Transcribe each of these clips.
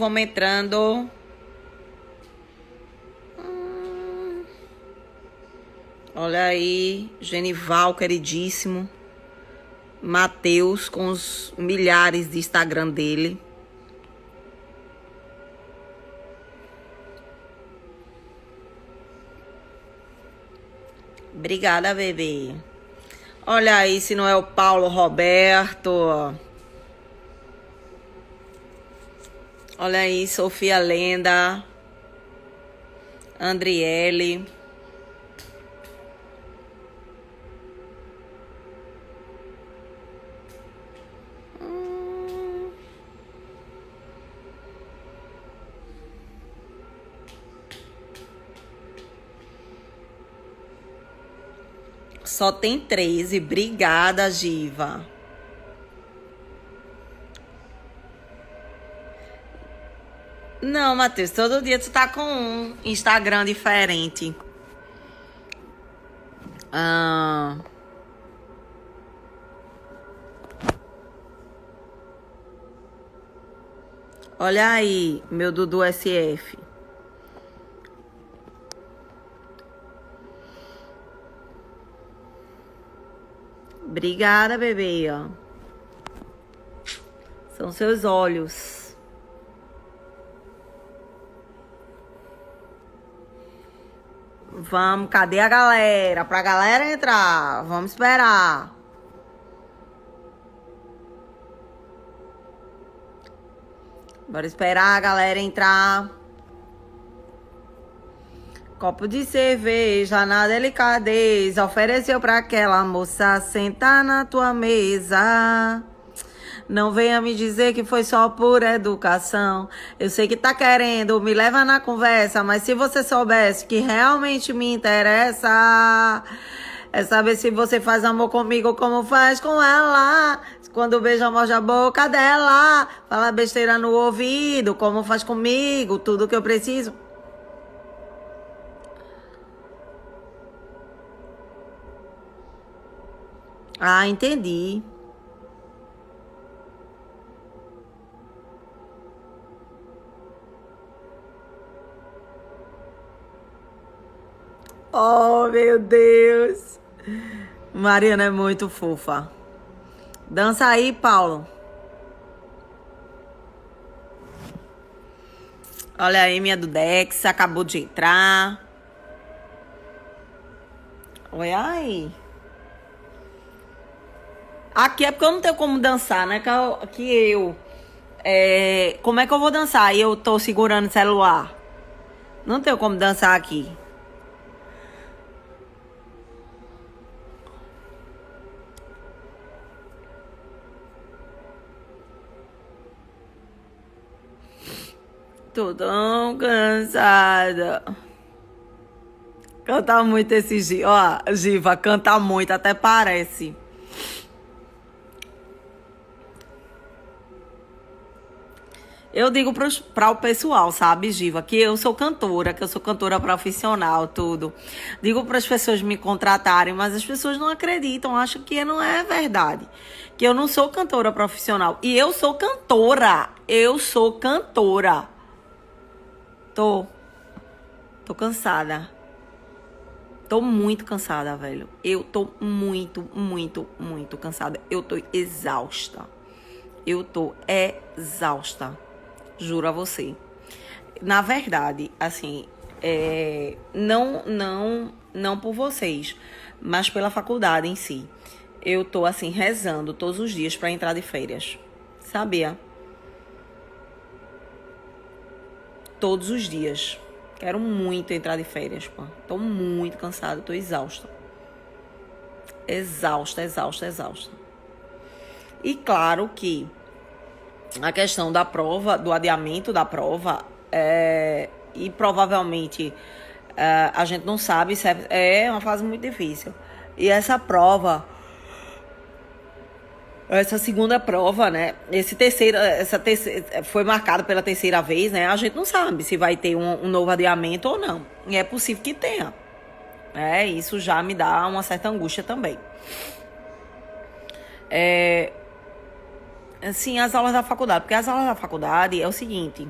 vamos entrando. Olha aí, Genival, queridíssimo. Matheus, com os milhares de Instagram dele. Obrigada, bebê. Olha aí, se não é o Paulo Roberto. Olha aí, Sofia Lenda. Andriele. Só tem 13. Obrigada, Giva. Não, Matheus, todo dia tu tá com um Instagram diferente. Olha aí, meu Dudu SF. Obrigada, bebê. Ó. São seus olhos. Vamos, cadê a galera? Pra galera entrar. Vamos esperar. Bora esperar a galera entrar. Copo de cerveja na delicadeza. Ofereceu pra aquela moça sentar na tua mesa. Não venha me dizer que foi só por educação. Eu sei que tá querendo, me leva na conversa. Mas se você soubesse que realmente me interessa, é saber se você faz amor comigo como faz com ela. Quando beija, morde a boca dela. Fala besteira no ouvido, como faz comigo. Tudo que eu preciso. Ah, entendi. Oh, meu Deus. Mariana é muito fofa. Dança aí, Paulo. Olha aí, minha do Dex. Acabou de entrar. Olha aí. Aqui é porque eu não tenho como dançar, né? Como é que eu vou dançar? E eu tô segurando o celular. Não tenho como dançar aqui. Tô tão cansada. Canta muito esse Giva. Ó, Giva, canta muito, até parece. Eu digo para o pessoal, sabe, Giva, que eu sou cantora profissional, tudo. Digo para as pessoas me contratarem, mas as pessoas não acreditam, acham que não é verdade. Que eu não sou cantora profissional. E eu sou cantora. Tô cansada. Tô muito cansada, velho. Eu tô muito, muito, muito cansada. Eu tô exausta. Juro a você. Na verdade, assim, não por vocês, mas pela faculdade em si. Eu tô, assim, rezando todos os dias pra entrar de férias. Sabia? Todos os dias. Quero muito entrar de férias, pô. Tô muito cansada, tô exausta. Exausta. E claro que a questão da prova, do adiamento da prova, e provavelmente a gente não sabe se é uma fase muito difícil. E essa prova, essa segunda prova, né? Essa terceira foi marcada pela terceira vez, né? A gente não sabe se vai ter um novo adiamento ou não. E é possível que tenha. Isso já me dá uma certa angústia também. Assim, as aulas da faculdade. Porque as aulas da faculdade é o seguinte.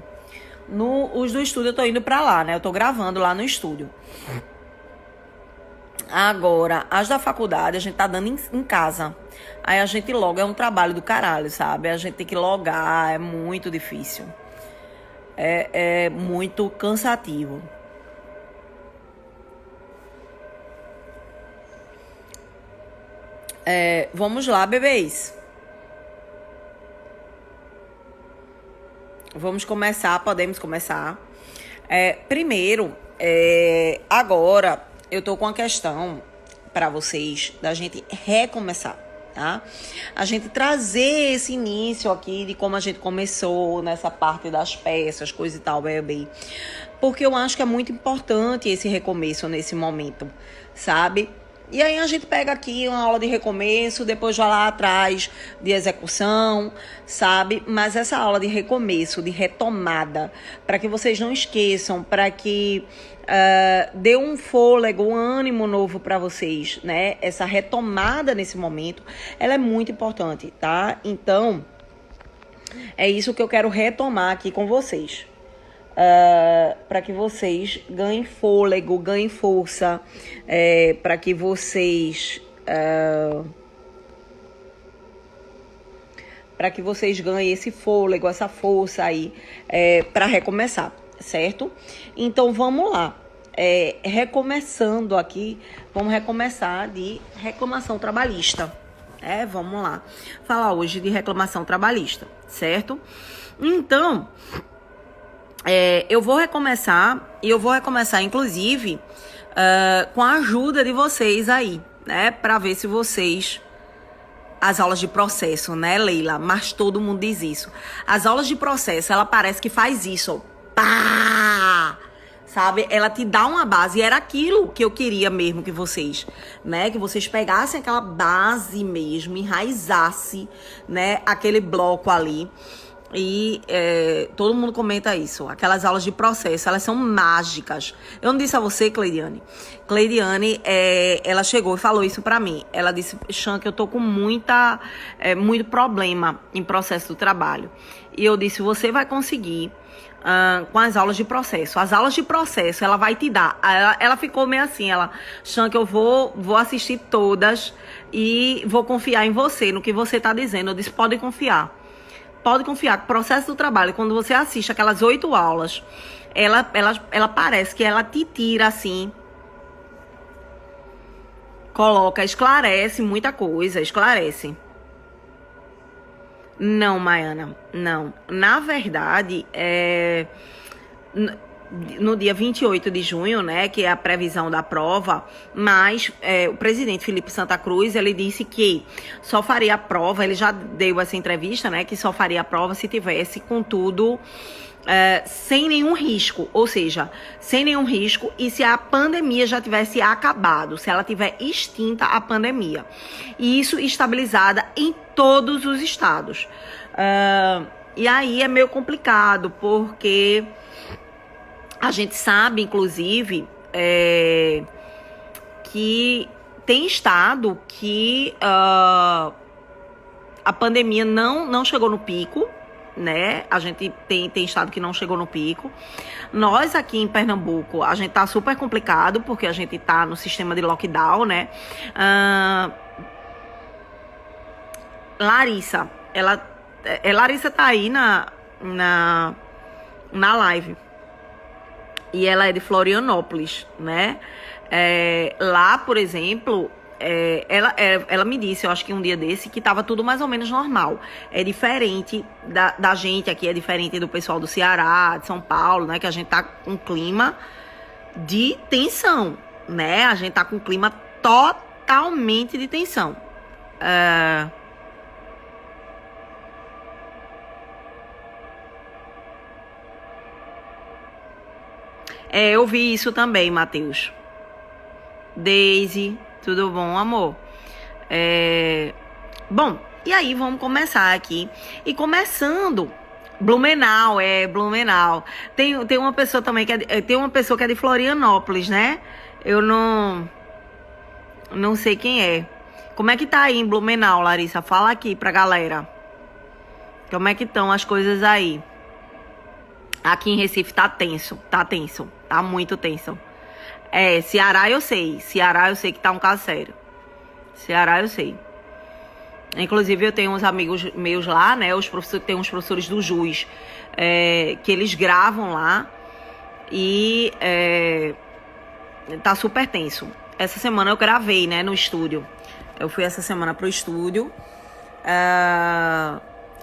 Os do estúdio eu tô indo pra lá, né? Eu tô gravando lá no estúdio. Agora, as da faculdade a gente tá dando em casa. Aí a gente loga, é um trabalho do caralho, sabe? A gente tem que logar, é muito difícil. É muito cansativo. Vamos lá, bebês. Vamos começar, podemos começar. Primeiro, agora eu tô com uma questão para vocês da gente recomeçar, tá? A gente trazer esse início aqui de como a gente começou nessa parte das peças, coisa e tal, bebê. Porque eu acho que é muito importante esse recomeço nesse momento, sabe? E aí a gente pega aqui uma aula de recomeço, depois vai lá atrás de execução, sabe? Mas essa aula de recomeço, de retomada, para que vocês não esqueçam, para que dê um fôlego, um ânimo novo para vocês, né? Essa retomada nesse momento, ela é muito importante, tá? Então, é isso que eu quero retomar aqui com vocês. Para que vocês ganhem fôlego, ganhem força, para que vocês ganhem esse fôlego, essa força aí para recomeçar, certo? Então vamos lá, recomeçando aqui, vamos recomeçar de reclamação trabalhista, vamos lá, falar hoje de reclamação trabalhista, certo? Então eu vou recomeçar, inclusive, com a ajuda de vocês aí, né? Pra ver se vocês... As aulas de processo, né, Leila? Mas todo mundo diz isso. As aulas de processo, ela parece que faz isso, ó. Pá! Sabe? Ela te dá uma base. E era aquilo que eu queria mesmo que vocês, né? Que vocês pegassem aquela base mesmo, enraizasse, né? Aquele bloco ali. E todo mundo comenta isso. Aquelas aulas de processo, elas são mágicas. Eu não disse a você, Cleidiane. Cleidiane, ela chegou e falou isso pra mim. Ela disse, Chan, que eu tô com muito problema em processo do trabalho. E eu disse, você vai conseguir com as aulas de processo. As aulas de processo, ela vai te dar. Ela ficou meio assim, Chan, que eu vou assistir todas e vou confiar em você, no que você tá dizendo. Eu disse, pode confiar. Pode confiar que o processo do trabalho, quando você assiste aquelas 8 aulas, ela parece que ela te tira assim, coloca, esclarece muita coisa, esclarece. Não, Maiana, não. Na verdade, no dia 28 de junho, né, que é a previsão da prova, mas o presidente Felipe Santa Cruz, ele disse que só faria a prova, ele já deu essa entrevista, né, que só faria a prova se tivesse com tudo sem nenhum risco, ou seja, sem nenhum risco e se a pandemia já tivesse acabado, se ela tiver extinta a pandemia. E isso estabilizada em todos os estados. E aí é meio complicado, porque a gente sabe, inclusive, que tem estado que a pandemia não chegou no pico, né? A gente tem estado que não chegou no pico. Nós aqui em Pernambuco, a gente tá super complicado, porque a gente tá no sistema de lockdown, né? Larissa, Larissa tá aí na live. E ela é de Florianópolis, né? Lá, por exemplo, ela me disse, eu acho que um dia desse, que tava tudo mais ou menos normal. É diferente da gente aqui, é diferente do pessoal do Ceará, de São Paulo, né? Que a gente tá com um clima de tensão, né? A gente tá com um clima totalmente de tensão. Eu vi isso também, Matheus. Daisy, tudo bom, amor? Bom, e aí vamos começar aqui. E começando, Blumenau, Blumenau. Tem uma pessoa também tem uma pessoa que é de Florianópolis, né? Eu não sei quem é. Como é que tá aí em Blumenau, Larissa? Fala aqui pra galera. Como é que estão as coisas aí? Aqui em Recife tá tenso, tá muito tenso. Ceará eu sei que tá um caso sério. Ceará eu sei. Inclusive eu tenho uns amigos meus lá, né, tem uns professores do JUS, que eles gravam lá e tá super tenso. Essa semana eu gravei, né, no estúdio. Eu fui essa semana pro estúdio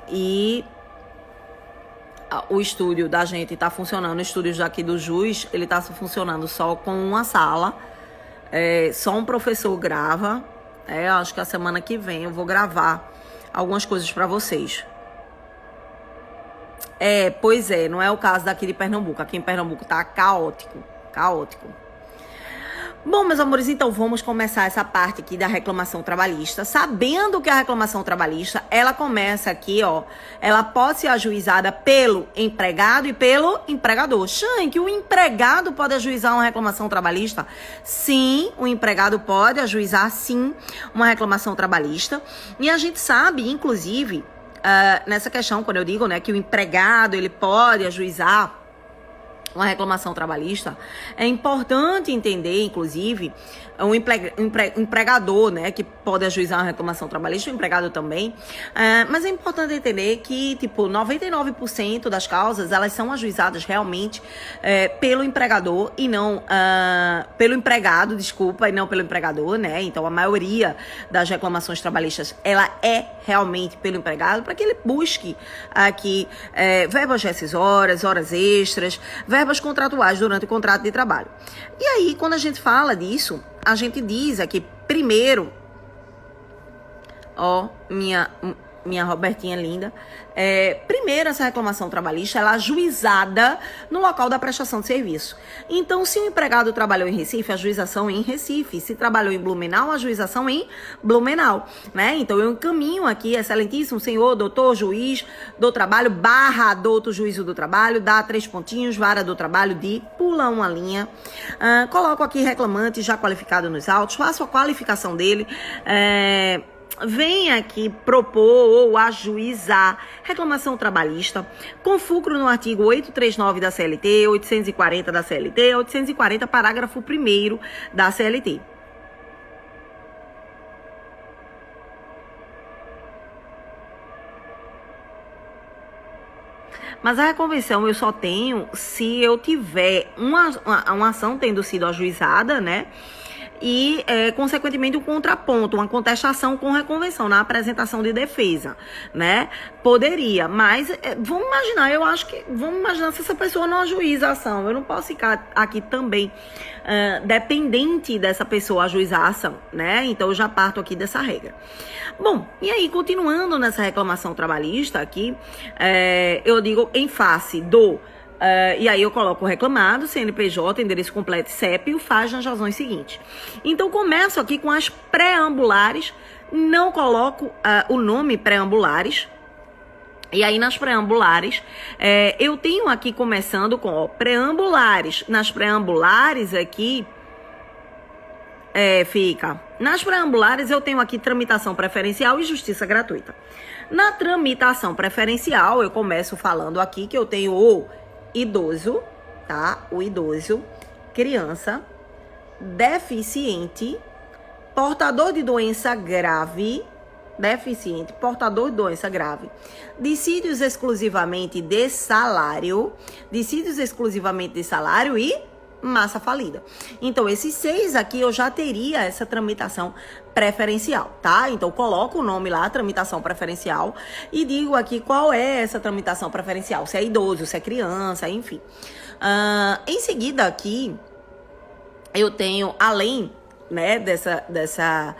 e o estúdio da gente tá funcionando, o estúdio daqui do JUS, ele tá funcionando só com uma sala, só um professor grava. Acho que a semana que vem eu vou gravar algumas coisas pra vocês. Pois é, não é o caso daqui de Pernambuco. Aqui em Pernambuco tá caótico. Bom, meus amores, então vamos começar essa parte aqui da reclamação trabalhista. Sabendo que a reclamação trabalhista, ela começa aqui, ó, ela pode ser ajuizada pelo empregado e pelo empregador. Xan, que o empregado pode ajuizar uma reclamação trabalhista? Sim, o empregado pode ajuizar, sim, uma reclamação trabalhista. E a gente sabe, inclusive, nessa questão, quando eu digo, né, que o empregado, ele pode ajuizar uma reclamação trabalhista, é importante entender, inclusive, um empregador, né, que pode ajuizar uma reclamação trabalhista, o empregado também, mas é importante entender que, tipo, 99% das causas, elas são ajuizadas realmente pelo empregador e não, pelo empregado, desculpa, e não pelo empregador, né, então a maioria das reclamações trabalhistas, ela é realmente pelo empregado, para que ele busque aqui verbas rescisórias, horas extras, verbas contratuais durante o contrato de trabalho. E aí, quando a gente fala disso, a gente diz aqui, primeiro, ó, minha Robertinha linda, primeiro essa reclamação trabalhista, ela é ajuizada no local da prestação de serviço. Então, se o empregado trabalhou em Recife, a ajuização em Recife. Se trabalhou em Blumenau, a ajuização em Blumenau, né? Então, eu encaminho aqui, excelentíssimo senhor, doutor, juiz do trabalho, / doutor juízo do trabalho, dá 3 pontinhos, vara do trabalho de pula uma linha. Coloco aqui reclamante já qualificado nos autos, faço a qualificação dele, vem aqui propor ou ajuizar reclamação trabalhista com fulcro no artigo 839 da CLT, 840 da CLT, 840 parágrafo 1º da CLT. Mas a reconvenção eu só tenho se eu tiver uma ação tendo sido ajuizada, né? E, consequentemente, um contraponto, uma contestação com reconvenção na apresentação de defesa, né? Poderia, mas vamos imaginar se essa pessoa não ajuiza a ação. Eu não posso ficar aqui também dependente dessa pessoa ajuizar a ação, né? Então, eu já parto aqui dessa regra. Bom, e aí, continuando nessa reclamação trabalhista aqui, eu digo em face do... e aí eu coloco o reclamado, CNPJ, endereço completo e CEP e o faz nas razões seguintes. Então, começo aqui com as preambulares, não coloco o nome preambulares. E aí, nas preambulares, eu tenho aqui começando com preambulares. Nas preambulares aqui, nas preambulares eu tenho aqui tramitação preferencial e justiça gratuita. Na tramitação preferencial, eu começo falando aqui que eu tenho o idoso, tá? O idoso, criança, deficiente, portador de doença grave, dissídios exclusivamente de salário e massa falida. Então, esses 6 aqui eu já teria essa tramitação preferencial, tá? Então, coloco o nome lá, tramitação preferencial, e digo aqui qual é essa tramitação preferencial, se é idoso, se é criança, enfim. Em seguida aqui, eu tenho, além, né, dessa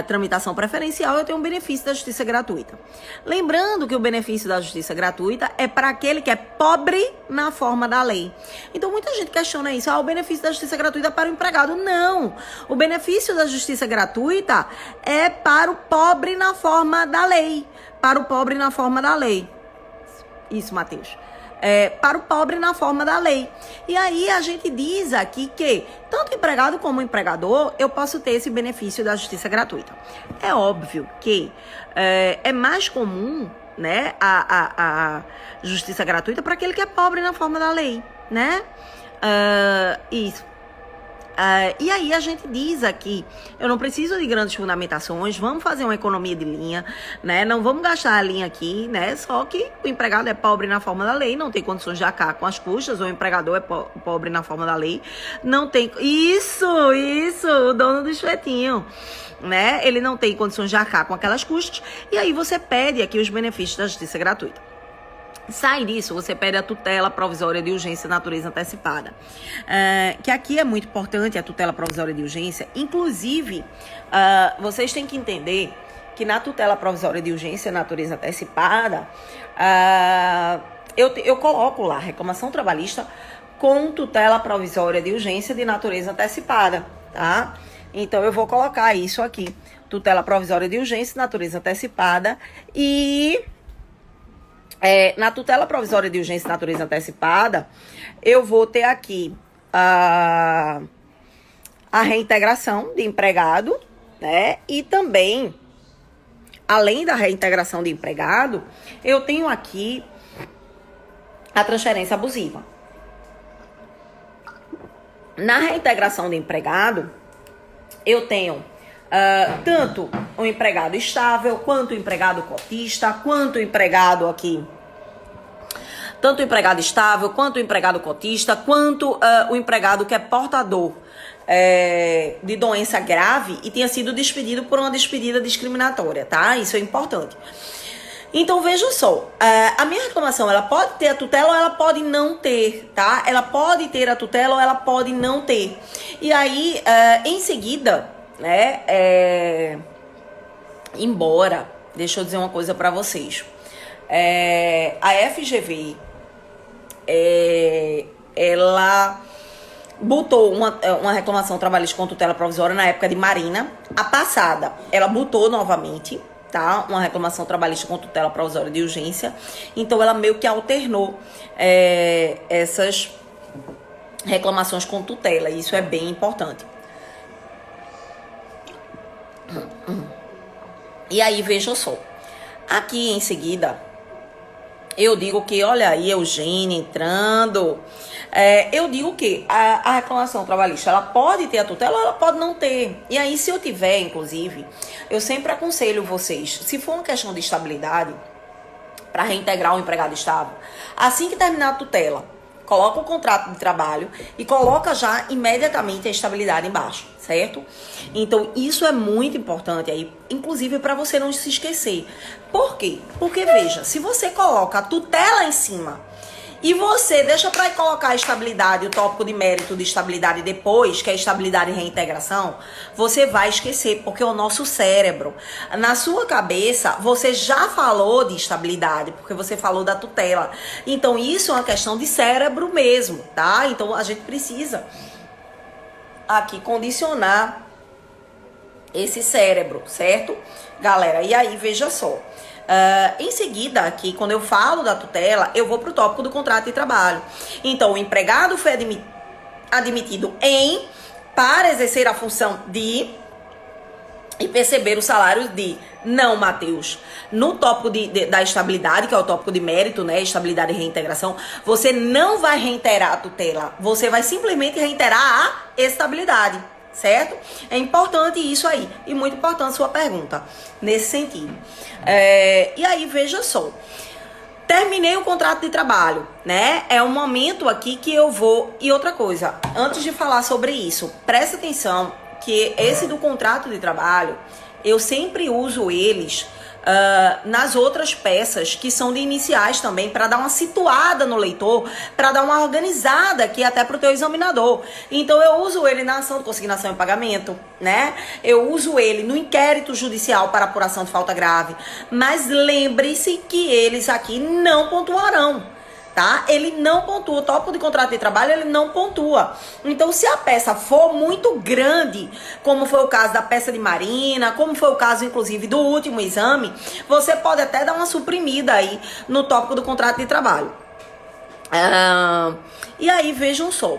tramitação preferencial, eu tenho um benefício da justiça gratuita. Lembrando que o benefício da justiça gratuita é para aquele que é pobre na forma da lei. Então, muita gente questiona isso. O benefício da justiça gratuita é para o empregado. Não! O benefício da justiça gratuita é para o pobre na forma da lei. Isso, Matheus. Para o pobre na forma da lei. E aí a gente diz aqui que tanto empregado como empregador eu posso ter esse benefício da justiça gratuita. É óbvio que é mais comum, né, a justiça gratuita para aquele que é pobre na forma da lei, né? Isso. E aí a gente diz aqui, eu não preciso de grandes fundamentações, vamos fazer uma economia de linha, né? Não vamos gastar a linha aqui, né? Só que o empregado é pobre na forma da lei, não tem condições de arcar com as custas, ou o empregador é pobre na forma da lei, não tem... Isso, o dono do espetinho, né? Ele não tem condições de arcar com aquelas custas, e aí você pede aqui os benefícios da justiça gratuita. Sai disso, você pede a tutela provisória de urgência de natureza antecipada. Que aqui é muito importante a tutela provisória de urgência. Inclusive, vocês têm que entender que na tutela provisória de urgência de natureza antecipada, eu coloco lá reclamação trabalhista com tutela provisória de urgência de natureza antecipada, tá? Então, eu vou colocar isso aqui. Tutela provisória de urgência de natureza antecipada e... na tutela provisória de urgência de natureza antecipada, eu vou ter aqui a reintegração de empregado, né? E também, além da reintegração de empregado, eu tenho aqui a transferência abusiva. Na reintegração de empregado, eu tenho tanto o empregado estável, quanto o empregado cotista, quanto o empregado aqui. Tanto o empregado estável, quanto o empregado cotista, quanto o empregado que é portador de doença grave e tenha sido despedido por uma despedida discriminatória, tá? Isso é importante. Então, veja só, a minha reclamação, ela pode ter a tutela ou ela pode não ter, tá? Ela pode ter a tutela ou ela pode não ter. E aí, em seguida, né, embora, deixa eu dizer uma coisa pra vocês, a FGV, ela botou uma reclamação trabalhista com tutela provisória na época de Marina. A passada, ela botou novamente, tá? Uma reclamação trabalhista com tutela provisória de urgência. Então, ela meio que alternou essas reclamações com tutela. Isso é bem importante. E aí, veja só. Aqui, em seguida, eu digo que, olha aí, Eugênia entrando. Eu digo que a reclamação trabalhista, ela pode ter a tutela ou ela pode não ter. E aí, se eu tiver, inclusive, eu sempre aconselho vocês, se for uma questão de estabilidade, para reintegrar o empregado estável, assim que terminar a tutela, coloca o contrato de trabalho e coloca já imediatamente a estabilidade embaixo, certo? Então, isso é muito importante aí, inclusive para você não se esquecer. Por quê? Porque, veja, se você coloca a tutela em cima e você deixa para colocar a estabilidade, o tópico de mérito de estabilidade depois, que é estabilidade e reintegração, você vai esquecer, porque o nosso cérebro, na sua cabeça, você já falou de estabilidade, porque você falou da tutela. Então, isso é uma questão de cérebro mesmo, tá? Então, a gente precisa aqui condicionar esse cérebro, certo? Galera, e aí, veja só. Em seguida, aqui, quando eu falo da tutela, eu vou para o tópico do contrato de trabalho. Então, o empregado foi admitido para exercer a função de e perceber o salário de... Não, Matheus. No tópico da estabilidade, que é o tópico de mérito, né? Estabilidade e reintegração, você não vai reiterar a tutela. Você vai simplesmente reiterar a estabilidade. Certo? É importante isso aí. E muito importante sua pergunta nesse sentido. E aí, veja só. Terminei o contrato de trabalho, né? É um momento aqui que eu vou... E outra coisa, antes de falar sobre isso, presta atenção que esse do contrato de trabalho, eu sempre uso eles nas outras peças que são de iniciais também, para dar uma situada no leitor, para dar uma organizada aqui até para o teu examinador. Então eu uso ele na ação de consignação e pagamento, né? Eu uso ele no inquérito judicial para apuração de falta grave, mas lembre-se que eles aqui não pontuarão. Tá? Ele não pontua, o tópico de contrato de trabalho ele não pontua. Então, se a peça for muito grande, como foi o caso da peça de Marina, como foi o caso, inclusive, do último exame, você pode até dar uma suprimida aí no tópico do contrato de trabalho. E aí, vejam só.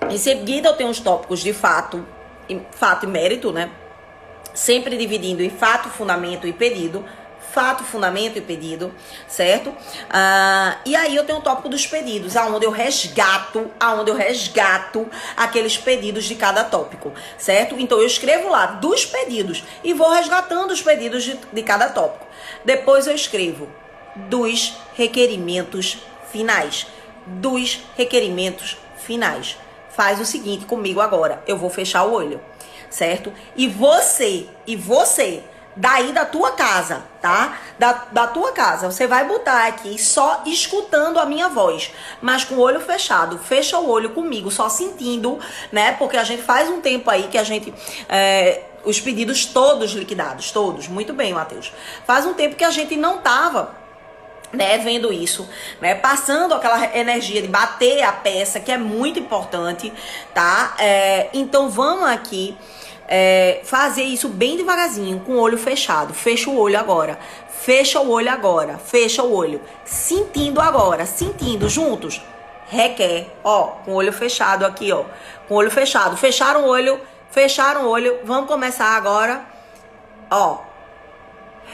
Em seguida, eu tenho os tópicos de fato e mérito, né? sempre dividindo em fato, fundamento e pedido. Fato, fundamento e pedido, certo? E aí eu tenho o tópico dos pedidos, aonde eu resgato aqueles pedidos de cada tópico, certo? Então eu escrevo lá dos pedidos e vou resgatando os pedidos de cada tópico. Depois eu escrevo dos requerimentos finais. Dos requerimentos finais. Faz o seguinte comigo agora, eu vou fechar o olho, certo? E você, daí da tua casa, tá? Da tua casa, você vai botar aqui só escutando a minha voz, mas com o olho fechado. Fecha o olho comigo, só sentindo, né? Porque a gente faz um tempo aí que a gente... os pedidos todos liquidados, todos. Muito bem, Matheus. Faz um tempo que a gente não tava... né, vendo isso, né, passando aquela energia de bater a peça, que é muito importante, tá? Então vamos aqui fazer isso bem devagarzinho, com o olho fechado. Fecha o olho agora, fecha o olho agora, fecha o olho, sentindo agora, sentindo juntos. Requer, ó, com o olho fechado aqui, ó, com o olho fechado, fecharam o olho, vamos começar agora, ó.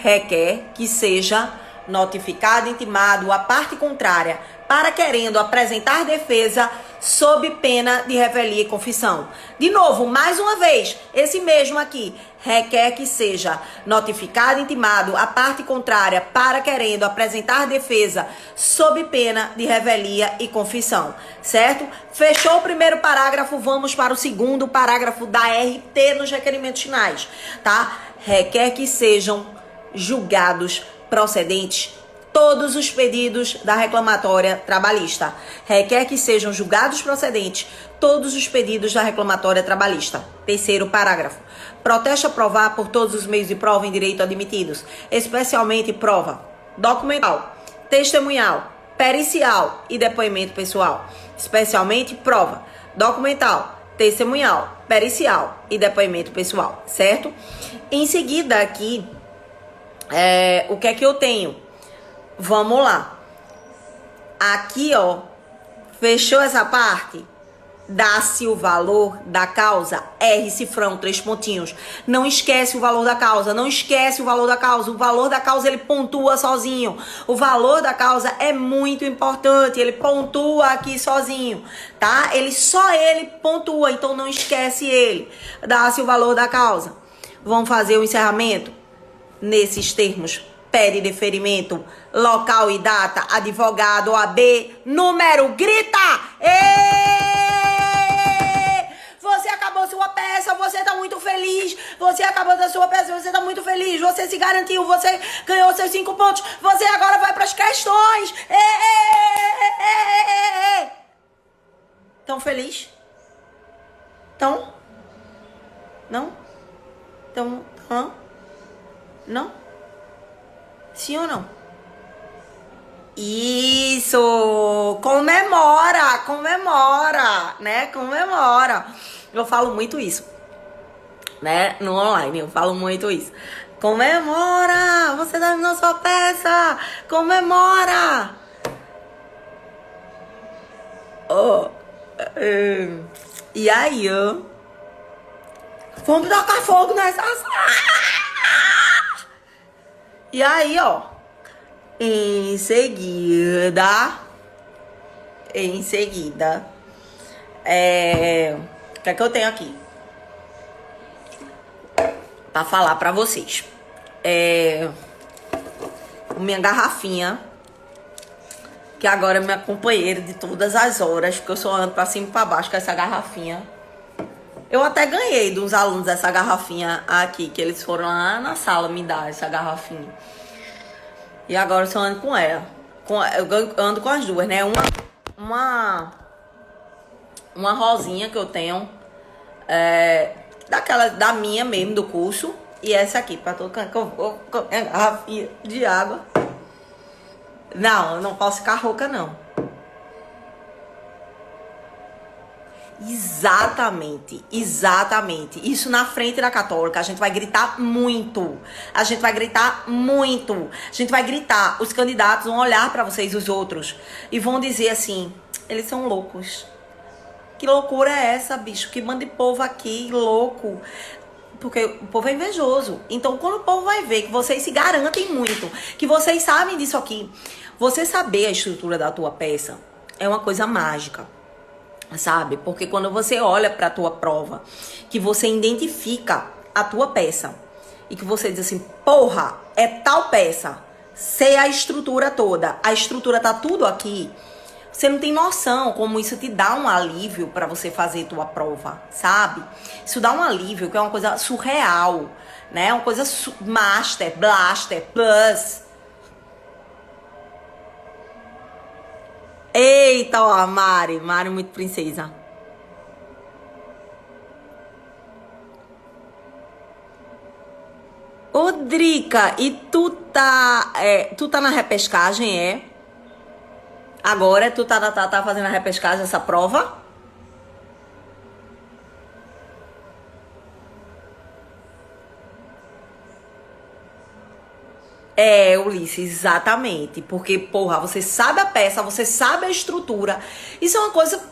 Requer que seja notificado, intimado a parte contrária para querendo apresentar defesa sob pena de revelia e confissão. De novo, mais uma vez, esse mesmo aqui. Requer que seja notificado, intimado a parte contrária para querendo apresentar defesa sob pena de revelia e confissão, certo? Fechou o primeiro parágrafo, vamos para o segundo parágrafo da RT nos requerimentos finais, tá? Requer que sejam julgados procedentes todos os pedidos da reclamatória trabalhista. Requer que sejam julgados procedentes todos os pedidos da reclamatória trabalhista. Terceiro parágrafo. Protesta provar por todos os meios de prova em direito admitidos, especialmente prova documental, testemunhal, pericial e depoimento pessoal. Especialmente prova documental, testemunhal, pericial e depoimento pessoal, certo? Em seguida aqui, o que é que eu tenho? Vamos lá. Aqui, ó, fechou essa parte? Dá-se o valor da causa, R cifrão, 3 pontinhos. Não esquece o valor da causa, não esquece o valor da causa. O valor da causa, ele pontua sozinho. O valor da causa é muito importante, ele pontua aqui sozinho, tá? Só ele pontua, então não esquece ele. Dá-se o valor da causa. Vamos fazer o encerramento? Nesses termos, pede deferimento, local e data, advogado, OAB, número, grita! Você acabou sua peça, você tá muito feliz, você acabou da sua peça, você tá muito feliz, você se garantiu, você ganhou seus 5 pontos, você agora vai para as questões! Tão feliz? Tão? Não? Tão? Não? Sim ou não? Isso! Comemora, né? Comemora. Eu falo muito isso, né? No online, eu falo muito isso. Comemora! Você terminou sua peça! Comemora! Oh. E aí, ó. Vamos tocar fogo nessa sala! E aí, ó, em seguida, o que é que eu tenho aqui pra falar pra vocês? Minha garrafinha, que agora é minha companheira de todas as horas, porque eu só ando pra cima e pra baixo com essa garrafinha. Eu até ganhei de uns alunos essa garrafinha aqui, que eles foram lá na sala me dar essa garrafinha. E agora eu só ando com ela. Eu ando com as duas, né? Uma rosinha que eu tenho, da minha mesmo, do curso. E essa aqui, pra todo canto que eu vou com a minha garrafinha de água. Não, eu não posso ficar rouca, não. Exatamente. Isso na frente da católica, a gente vai gritar muito. A gente vai gritar, os candidatos vão olhar pra vocês, os outros, e vão dizer assim, eles são loucos. Que loucura é essa, bicho? Que bando de povo aqui, louco. Porque o povo é invejoso. Então, quando o povo vai ver que vocês se garantem muito, que vocês sabem disso aqui, você saber a estrutura da tua peça é uma coisa mágica, sabe? Porque quando você olha pra tua prova, que você identifica a tua peça e que você diz assim, porra, é tal peça, sei a estrutura toda, a estrutura tá tudo aqui. Você não tem noção como isso te dá um alívio pra você fazer tua prova, sabe? Isso dá um alívio, que é uma coisa surreal, né? Uma coisa master, blaster, plus. Eita, ó, Mari muito princesa. Ô, Drica, e tu tá na repescagem, é? Agora tu tá fazendo a repescagem, essa prova? É, Ulisses, exatamente. Porque, porra, você sabe a peça, você sabe a estrutura. Isso é uma coisa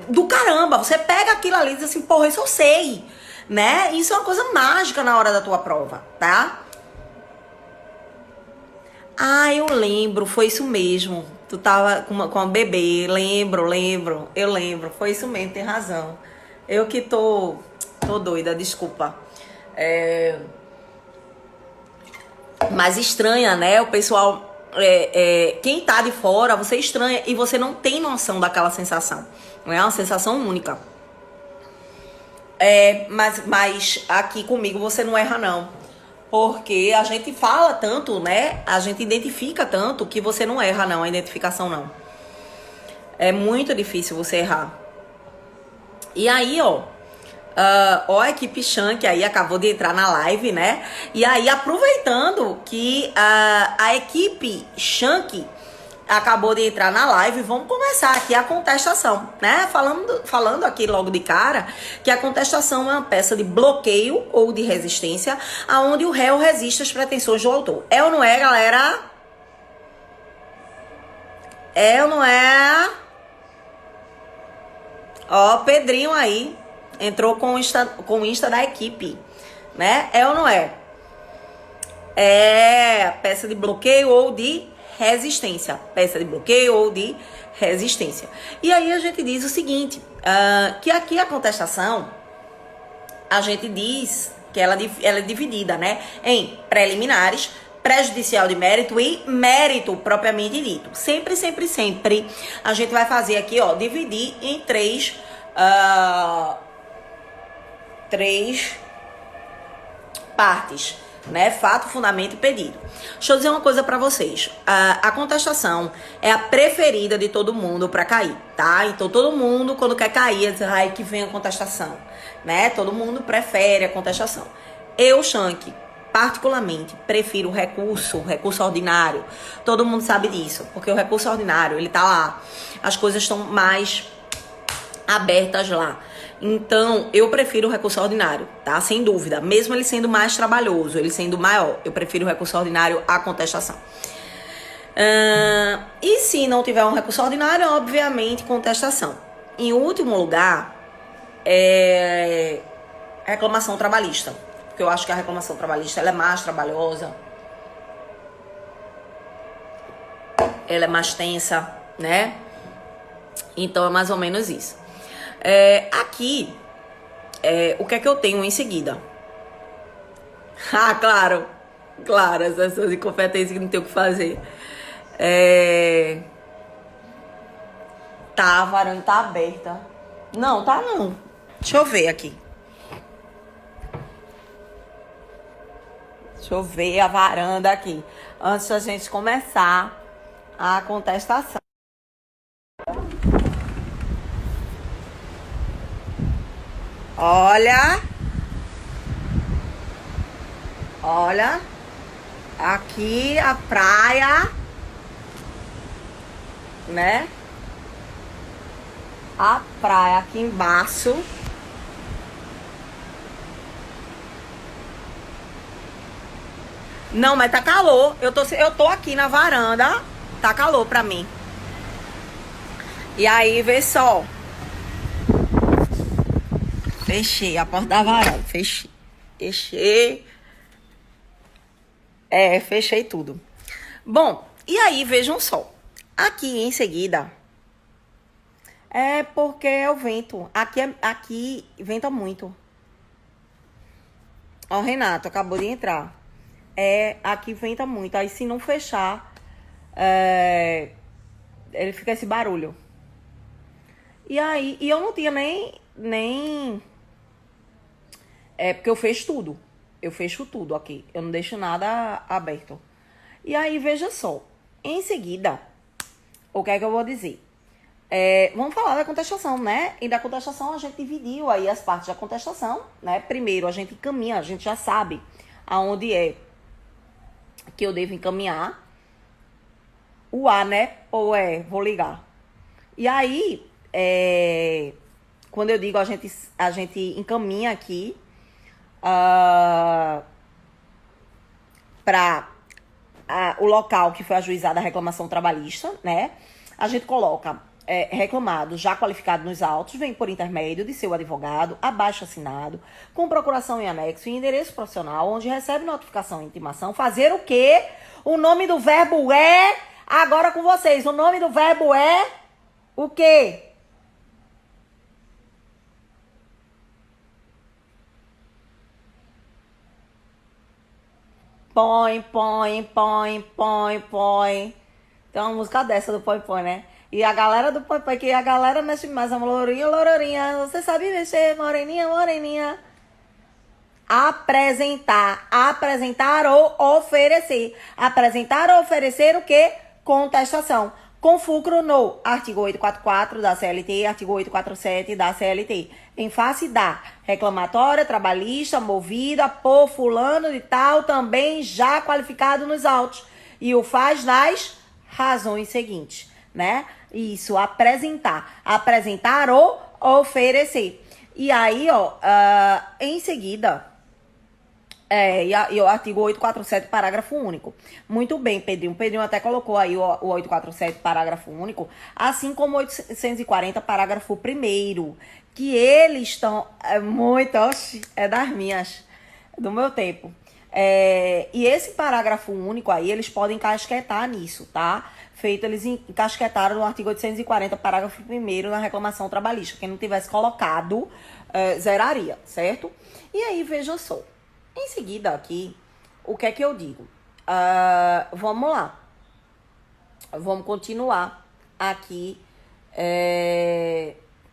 do caramba. Você pega aquilo ali e diz assim, porra, isso eu sei. Né? Isso é uma coisa mágica na hora da tua prova, tá? Ah, eu lembro, foi isso mesmo. Tu tava com uma bebê, lembro, eu lembro. Foi isso mesmo, tem razão. Eu que tô doida, desculpa. É, mas estranha, né? O pessoal, quem tá de fora, você estranha e você não tem noção daquela sensação. Não é uma sensação única. Mas aqui comigo você não erra, não. Porque a gente fala tanto, né? A gente identifica tanto que você não erra, não, a identificação não. É muito difícil você errar. E aí, ó, a equipe Shank aí acabou de entrar na live, né? E aí, aproveitando que a equipe Shank acabou de entrar na live, vamos começar aqui a contestação, né? Falando aqui logo de cara que a contestação é uma peça de bloqueio ou de resistência, aonde o réu resiste às pretensões do autor. É ou não é, galera? É ou não é? Ó, Pedrinho aí entrou com o Insta da equipe, né? É ou não é? É peça de bloqueio ou de resistência. Peça de bloqueio ou de resistência. E aí a gente diz o seguinte, que aqui a contestação, a gente diz que ela é dividida, né? Em preliminares, prejudicial de mérito e mérito propriamente dito. Sempre, sempre, sempre a gente vai fazer aqui, ó, dividir em três partes, né? Fato, fundamento e pedido. Deixa eu dizer uma coisa pra vocês. A contestação é a preferida de todo mundo pra cair, tá? Então todo mundo, quando quer cair, diz, ai, que vem a contestação, né? Todo mundo prefere a contestação. Eu, Shank, particularmente, prefiro o recurso ordinário. Todo mundo sabe disso, porque o recurso ordinário, ele tá lá. As coisas estão mais abertas lá. Então, eu prefiro o recurso ordinário, tá? Sem dúvida. Mesmo ele sendo mais trabalhoso, ele sendo maior, eu prefiro o recurso ordinário à contestação. E se não tiver um recurso ordinário, obviamente, contestação. Em último lugar, reclamação trabalhista. Porque eu acho que a reclamação trabalhista ela é mais trabalhosa. Ela é mais tensa, né? Então, é mais ou menos isso. Aqui, o que é que eu tenho em seguida? Ah, claro, as pessoas incompetentes que não tem o que fazer. Tá, a varanda tá aberta. Não, tá não. Deixa eu ver aqui. Deixa eu ver a varanda aqui. Antes da gente começar a contestação. Olha, aqui a praia, né? A praia aqui embaixo. Não, mas tá calor. Eu tô aqui na varanda, tá calor pra mim. E aí, vê só. Fechei a porta da varanda, fechei. Fechei. Fechei tudo. Bom, e aí, vejam só. Aqui em seguida, é porque é o vento. Aqui venta muito. Ó, o Renato acabou de entrar. Aqui venta muito. Aí se não fechar, ele fica esse barulho. E aí, eu não tinha nem porque eu fecho tudo. Eu fecho tudo aqui. Eu não deixo nada aberto. E aí, veja só. Em seguida, o que é que eu vou dizer? Vamos falar da contestação, né? E da contestação a gente dividiu aí as partes da contestação, né? Primeiro a gente encaminha, a gente já sabe aonde é que eu devo encaminhar. O A, né? Ou vou ligar. E aí, quando eu digo a gente encaminha aqui para o local que foi ajuizada a reclamação trabalhista, né? A gente coloca reclamado já qualificado nos autos, vem por intermédio de seu advogado, abaixo assinado, com procuração em anexo e endereço profissional, onde recebe notificação e intimação. Fazer o quê? O nome do verbo agora com vocês, o nome do verbo o quê? Põe. Tem uma música dessa do põe, né? E a galera do põe, que a galera mexe mais. A lourinha, você sabe mexer, moreninha. Apresentar ou oferecer. Apresentar ou oferecer o quê? Contestação. Com fulcro no artigo 844 da CLT, artigo 847 da CLT. Em face da reclamatória trabalhista movida por fulano de tal, também já qualificado nos autos. E o faz nas razões seguintes, né? Isso, apresentar. Apresentar ou oferecer. E aí, em seguida, e o artigo 847, parágrafo único. Muito bem, Pedrinho. Pedrinho até colocou aí o 847, parágrafo único, assim como o 840, parágrafo 1º, que eles estão muito, das minhas, do meu tempo. E esse parágrafo único aí, eles podem encasquetar nisso, tá? Feito, eles encasquetaram no artigo 840, parágrafo 1º, na reclamação trabalhista. Quem não tivesse colocado, zeraria, certo? E aí, veja só. Em seguida aqui, o que é que eu digo? Vamos lá. Vamos continuar aqui.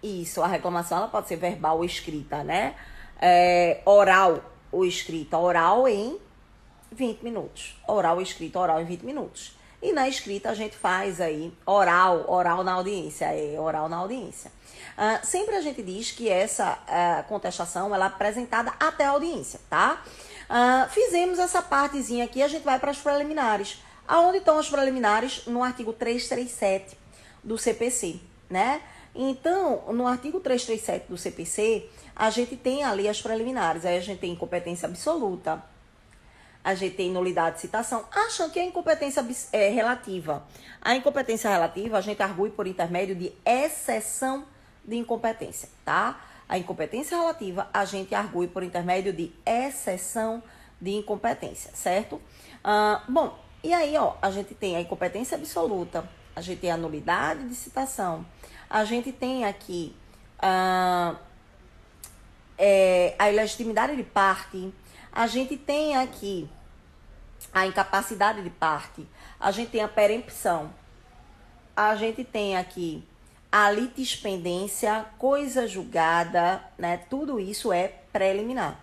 Isso, a reclamação ela pode ser verbal ou escrita, né? Oral ou escrita. Oral em 20 minutos. Oral ou escrita, oral em 20 minutos. E na escrita a gente faz aí oral na audiência. Oral na audiência. Sempre a gente diz que essa contestação ela é apresentada até a audiência, tá? Fizemos essa partezinha aqui, a gente vai para as preliminares. Aonde estão as preliminares? No artigo 337 do CPC, né? Então, no artigo 337 do CPC, a gente tem ali as preliminares. Aí a gente tem incompetência absoluta, a gente tem nulidade de citação. Acham que a incompetência relativa? A incompetência relativa, a gente argue por intermédio de exceção de incompetência, tá? A incompetência relativa, a gente argue por intermédio de exceção de incompetência, certo? Bom, e aí, a gente tem a incompetência absoluta, a gente tem a nulidade de citação, a gente tem aqui a ilegitimidade de parte, a gente tem aqui a incapacidade de parte, a gente tem a perempção, a gente tem aqui a litispendência, coisa julgada, né? Tudo isso é preliminar.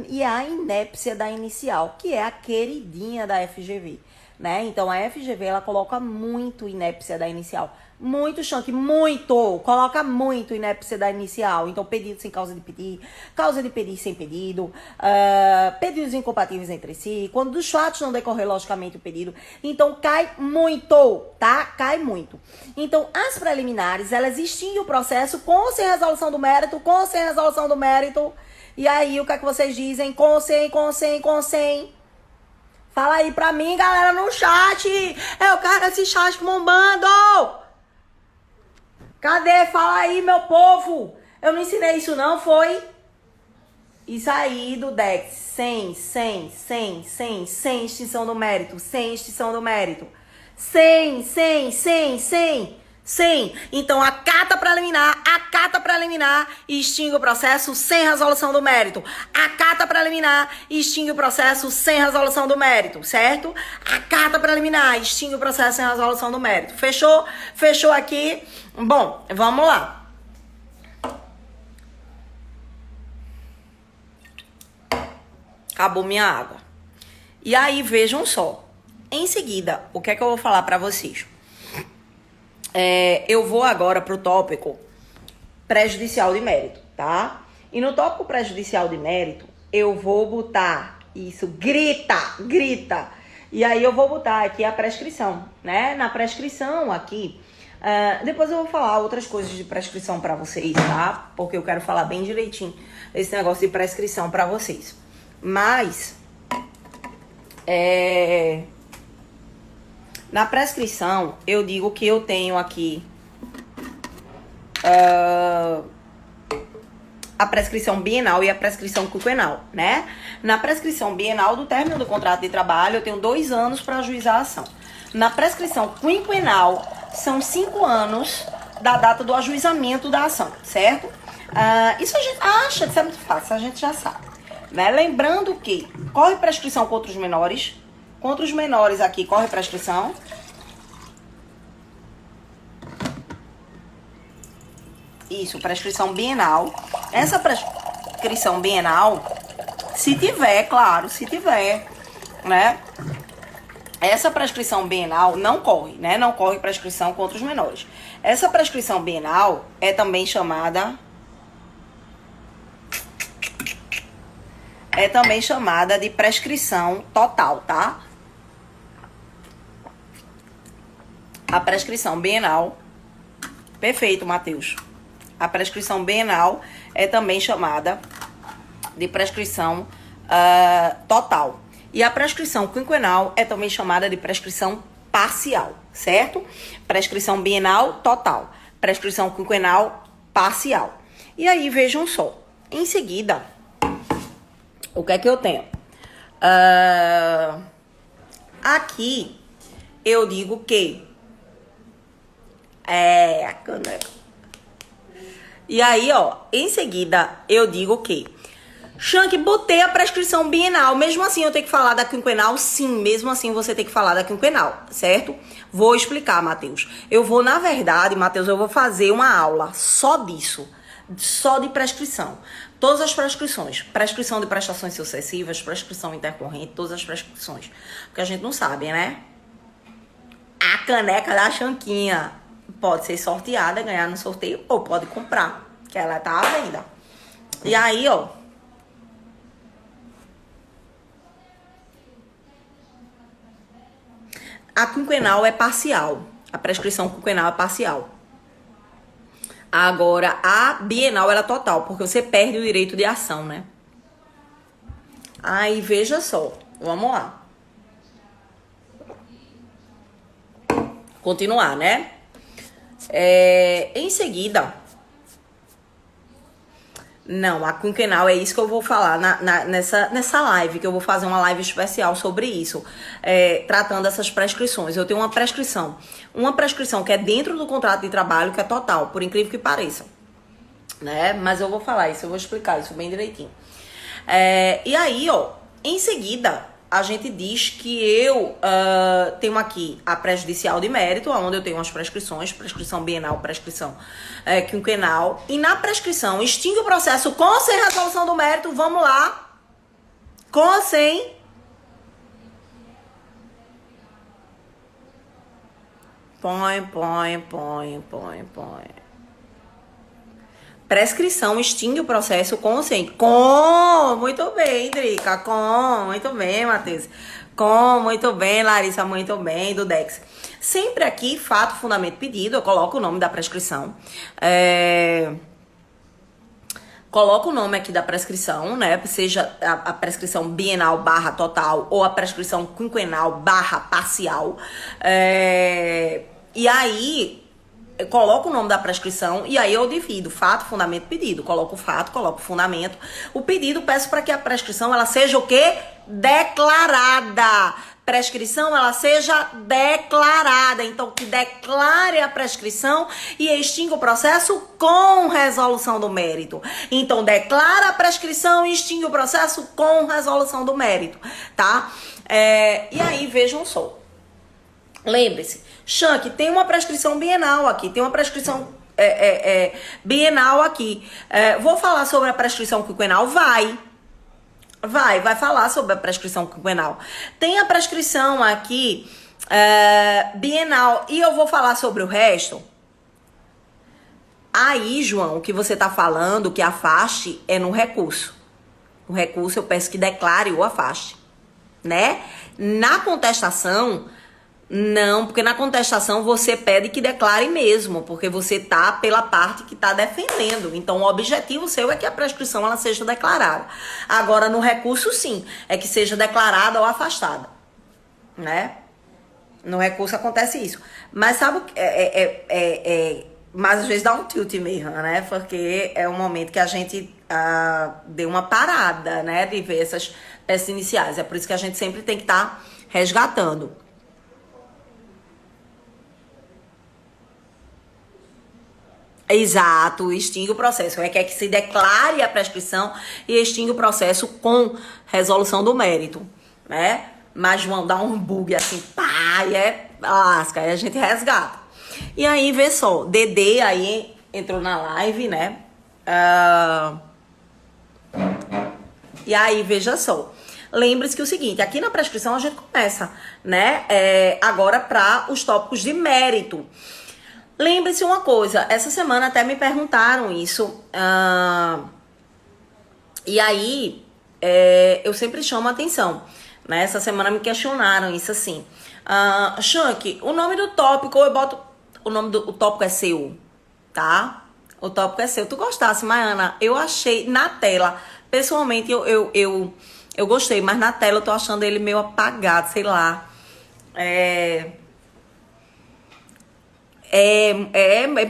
E a inépcia da inicial, que é a queridinha da FGV, né? Então, a FGV, ela coloca muito inépcia da inicial. Muito, Shank, muito! Coloca muito inépcia da inicial. Então, pedido sem causa de pedir sem pedido, pedidos incompatíveis entre si, quando dos fatos não decorrer logicamente o pedido. Então, cai muito, tá? Cai muito. Então, as preliminares, elas extinguem o processo com ou sem resolução do mérito, com ou sem resolução do mérito. E aí, o que é que vocês dizem? Com, sem. Fala aí pra mim, galera, no chat. Eu quero esse chat bombando. Cadê? Fala aí, meu povo. Eu não ensinei isso não, foi? e sair do DEX sem extinção do mérito, sem extinção do mérito. Sem. Então, acata preliminar e extingue o processo sem resolução do mérito. Acata preliminar e extingue o processo sem resolução do mérito, certo? Acata preliminar e extingue o processo sem resolução do mérito. Fechou? Fechou aqui? Bom, vamos lá. Acabou minha água. E aí, vejam só. Em seguida, o que é que eu vou falar pra vocês? Eu vou agora pro tópico prejudicial de mérito, tá? E no tópico prejudicial de mérito, eu vou botar isso, grita. E aí eu vou botar aqui a prescrição, né? Na prescrição aqui, depois eu vou falar outras coisas de prescrição pra vocês, tá? Porque eu quero falar bem direitinho esse negócio de prescrição pra vocês. Mas, na prescrição, eu digo que eu tenho aqui a prescrição bienal e a prescrição quinquenal, né? Na prescrição bienal, do término do contrato de trabalho, eu tenho 2 anos para ajuizar a ação. Na prescrição quinquenal, são 5 anos da data do ajuizamento da ação, certo? Isso a gente acha, isso é muito fácil, a gente já sabe, né? Lembrando que corre prescrição contra os menores. Contra os menores aqui, corre prescrição. Isso, prescrição bienal. Essa prescrição bienal, se tiver, claro, né? Essa prescrição bienal não corre, né? Não corre prescrição contra os menores. Essa prescrição bienal é também chamada de prescrição total, tá? A prescrição bienal, perfeito, Matheus. A prescrição bienal é também chamada de prescrição total. E a prescrição quinquenal é também chamada de prescrição parcial, certo? Prescrição bienal, total. Prescrição quinquenal, parcial. E aí, vejam só. Em seguida, o que é que eu tenho? Aqui, eu digo que a caneca. E aí, ó, em seguida, eu digo que Shank, botei a prescrição bienal. Mesmo assim, eu tenho que falar da quinquenal? Sim, mesmo assim, você tem que falar da quinquenal, certo? Vou explicar, Matheus. Na verdade, Matheus, eu vou fazer uma aula só disso. Só de prescrição. Todas as prescrições. Prescrição de prestações sucessivas, prescrição intercorrente, todas as prescrições. Porque a gente não sabe, né? A caneca da Shanquinha pode ser sorteada, ganhar no sorteio, ou pode comprar, que ela tá à venda. E aí, ó, a quinquenal é parcial. A prescrição quinquenal é parcial. Agora, a bienal, ela é total, porque você perde o direito de ação, né? Aí, veja só. Vamos lá. Continuar, né? Em seguida... Não, a quinquenal é isso que eu vou falar nessa live, que eu vou fazer uma live especial sobre isso, tratando essas prescrições. Eu tenho uma prescrição que é dentro do contrato de trabalho, que é total, por incrível que pareça, né? Mas eu vou falar isso, eu vou explicar isso bem direitinho. E aí, ó, em seguida, a gente diz que eu tenho aqui a prejudicial de mérito, onde eu tenho as prescrições, prescrição bienal, prescrição quinquenal. E na prescrição, extingue o processo com ou sem resolução do mérito. Vamos lá. Com ou sem? Põe. Prescrição extingue o processo com ou sem? Com! Muito bem, Drica. Com! Muito bem, Matheus. Com! Muito bem, Larissa. Muito bem, do Dex. Sempre aqui, fato, fundamento, pedido. Eu coloco o nome da prescrição. Coloco o nome aqui da prescrição, né? Seja a prescrição bienal / total ou a prescrição quinquenal / parcial. E aí... eu coloco o nome da prescrição e aí eu divido fato, fundamento, pedido. Coloco o fato, coloco o fundamento. O pedido, peço para que a prescrição ela seja o quê? Declarada. Prescrição ela seja declarada. Então, que declare a prescrição e extinga o processo com resolução do mérito. Então, declara a prescrição e extingue o processo com resolução do mérito, tá? E aí, vejam só. Lembre-se, Shank, tem uma prescrição bienal aqui, tem uma prescrição bienal aqui. Vou falar sobre a prescrição quinquenal? Vai falar sobre a prescrição quinquenal. Tem a prescrição aqui bienal e eu vou falar sobre o resto. Aí, João, o que você tá falando, que afaste, é no recurso. No recurso eu peço que declare ou afaste, né? Na contestação, não, porque na contestação você pede que declare mesmo, porque você tá pela parte que tá defendendo. Então, o objetivo seu é que a prescrição ela seja declarada. Agora, no recurso, sim, é que seja declarada ou afastada, né? No recurso acontece isso. Mas sabe o que mas às vezes dá um tilt mesmo, né? Porque é um momento que a gente deu uma parada, né? De ver essas peças iniciais. É por isso que a gente sempre tem que estar resgatando. Exato, extingue o processo. Quer que se declare a prescrição e extingue o processo com resolução do mérito, né? Mas vão dar um bug assim, pá, e lasca, aí a gente resgata. E aí, vê só, Dedê aí entrou na live, né? E aí, veja só. Lembre-se que o seguinte, aqui na prescrição a gente começa, né? Agora para os tópicos de mérito. Lembre-se uma coisa, essa semana até me perguntaram isso, e aí eu sempre chamo a atenção, né? Essa semana me questionaram isso assim, Shank, o nome do tópico, eu boto, o tópico é seu, tá? O tópico é seu. Tu gostasse, Maiana? Eu achei na tela, pessoalmente eu gostei, mas na tela eu tô achando ele meio apagado, sei lá, é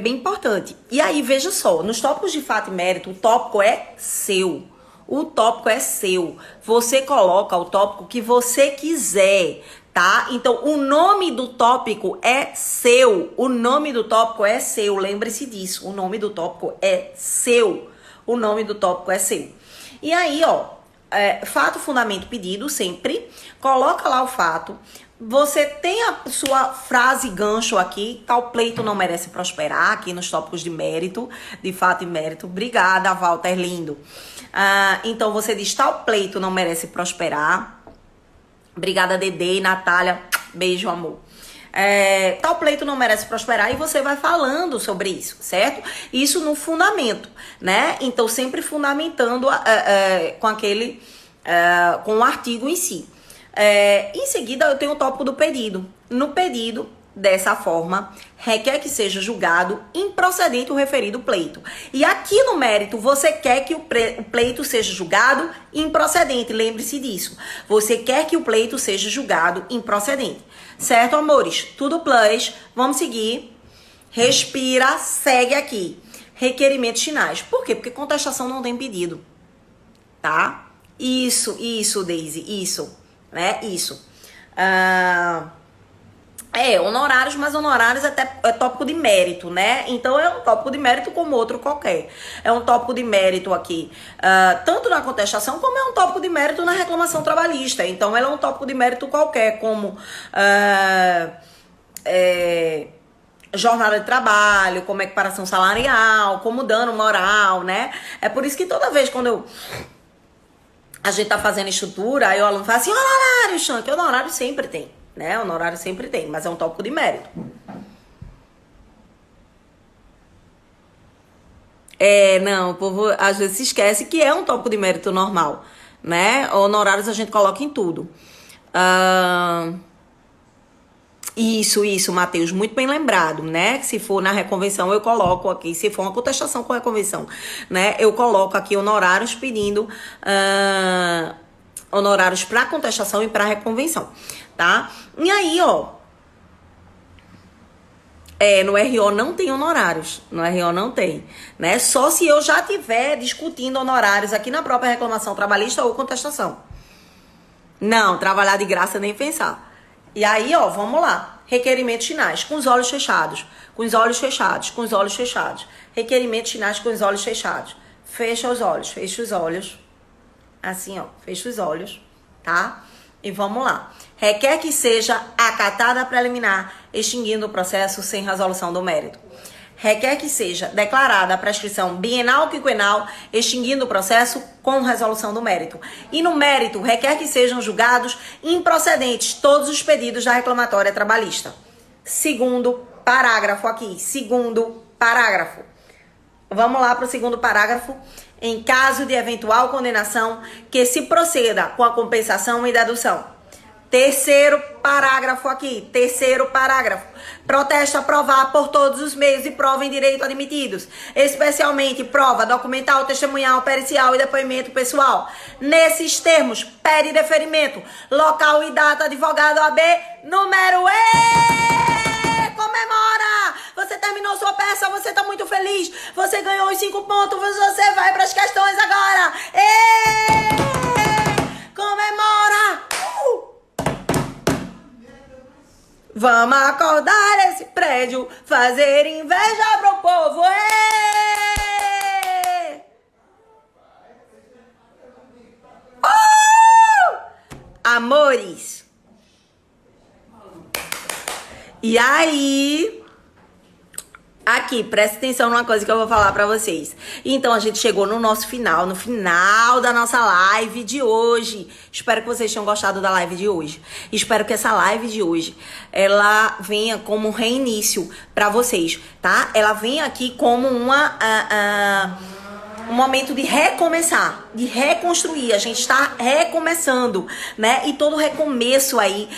bem importante. E aí, veja só, nos tópicos de fato e mérito, o tópico é seu. O tópico é seu. Você coloca o tópico que você quiser, tá? Então, o nome do tópico é seu. O nome do tópico é seu. Lembre-se disso. O nome do tópico é seu. O nome do tópico é seu. E aí, ó, fato, fundamento, pedido, sempre. Coloca lá o fato. Você tem a sua frase gancho aqui, tal pleito não merece prosperar, aqui nos tópicos de mérito, de fato e mérito. Obrigada, Walter, lindo. Então, você diz, tal pleito não merece prosperar. Obrigada, Dedê e Natália. Beijo, amor. Tal pleito não merece prosperar e você vai falando sobre isso, certo? Isso no fundamento, né? Então, sempre fundamentando com o artigo em si. Em seguida, eu tenho o tópico do pedido. No pedido, dessa forma, requer que seja julgado improcedente o referido pleito. E aqui no mérito, você quer que o pleito seja julgado improcedente. Lembre-se disso. Você quer que o pleito seja julgado improcedente. Certo, amores? Tudo plus. Vamos seguir. Respira, segue aqui. Requerimentos finais. Por quê? Porque contestação não tem pedido. Tá? Isso, Daisy, isso. Né? Isso. Honorários, mas honorários é tópico de mérito, né? Então é um tópico de mérito como outro qualquer. É um tópico de mérito aqui, tanto na contestação como é um tópico de mérito na reclamação trabalhista. Então ela é um tópico de mérito qualquer, como jornada de trabalho, como equiparação salarial, como dano moral, né? É por isso que toda vez quando a gente tá fazendo estrutura, aí o aluno fala assim, honorário, Shank, honorário sempre tem, né? Honorário sempre tem, mas é um tópico de mérito. Não, o povo às vezes se esquece que é um tópico de mérito normal, né? Honorários a gente coloca em tudo. Isso, Matheus, muito bem lembrado, né? Se for na reconvenção, eu coloco aqui, se for uma contestação com reconvenção, né? Eu coloco aqui honorários pedindo honorários para contestação e para reconvenção, tá? E aí, ó, No RO não tem honorários. No RO não tem, né? Só se eu já estiver discutindo honorários aqui na própria reclamação trabalhista ou contestação. Não, trabalhar de graça nem pensar. E aí, ó, vamos lá. Requerimentos finais, com os olhos fechados. Com os olhos fechados, com os olhos fechados. Requerimentos finais com os olhos fechados. Fecha os olhos, fecha os olhos. Assim, ó, fecha os olhos, tá? E vamos lá. Requer que seja acatada a preliminar, extinguindo o processo sem resolução do mérito. Requer que seja declarada a prescrição bienal ou quinquenal, extinguindo o processo com resolução do mérito. E no mérito, requer que sejam julgados improcedentes todos os pedidos da reclamatória trabalhista. Segundo parágrafo aqui. Segundo parágrafo. Vamos lá para o segundo parágrafo. Em caso de eventual condenação, que se proceda com a compensação e dedução. Terceiro parágrafo aqui, terceiro parágrafo. Protesta provar por todos os meios de prova em direito admitidos, especialmente prova documental, testemunhal, pericial e depoimento pessoal. Nesses termos, pede deferimento, local e data, advogado AB, número E! Comemora! Você terminou sua peça, você tá muito feliz, você ganhou os 5 pontos, você vai para as questões agora! Comemora! Vamos acordar esse prédio, fazer inveja pro povo. Amores. E aí, aqui, presta atenção numa coisa que eu vou falar pra vocês. Então, a gente chegou no nosso final, no final da nossa live de hoje. Espero que vocês tenham gostado da live de hoje. Espero que essa live de hoje, ela venha como um reinício pra vocês, tá? Ela venha aqui como um momento de recomeçar, de reconstruir. A gente está recomeçando, né? E todo recomeço aí,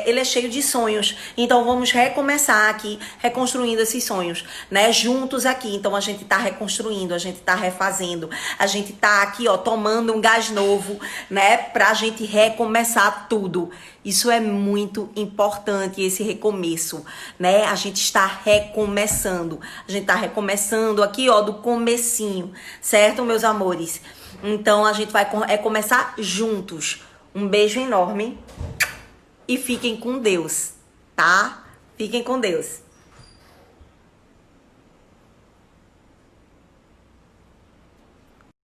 ele é cheio de sonhos. Então vamos recomeçar aqui, reconstruindo esses sonhos, né? Juntos aqui. Então a gente tá reconstruindo, a gente tá refazendo, a gente tá aqui, ó, tomando um gás novo, né? Pra gente recomeçar tudo. Isso é muito importante, esse recomeço, né? A gente está recomeçando. A gente tá recomeçando aqui, ó, do comecinho, certo, meus amores? Então, a gente vai começar juntos. Um beijo enorme e fiquem com Deus, tá? Fiquem com Deus.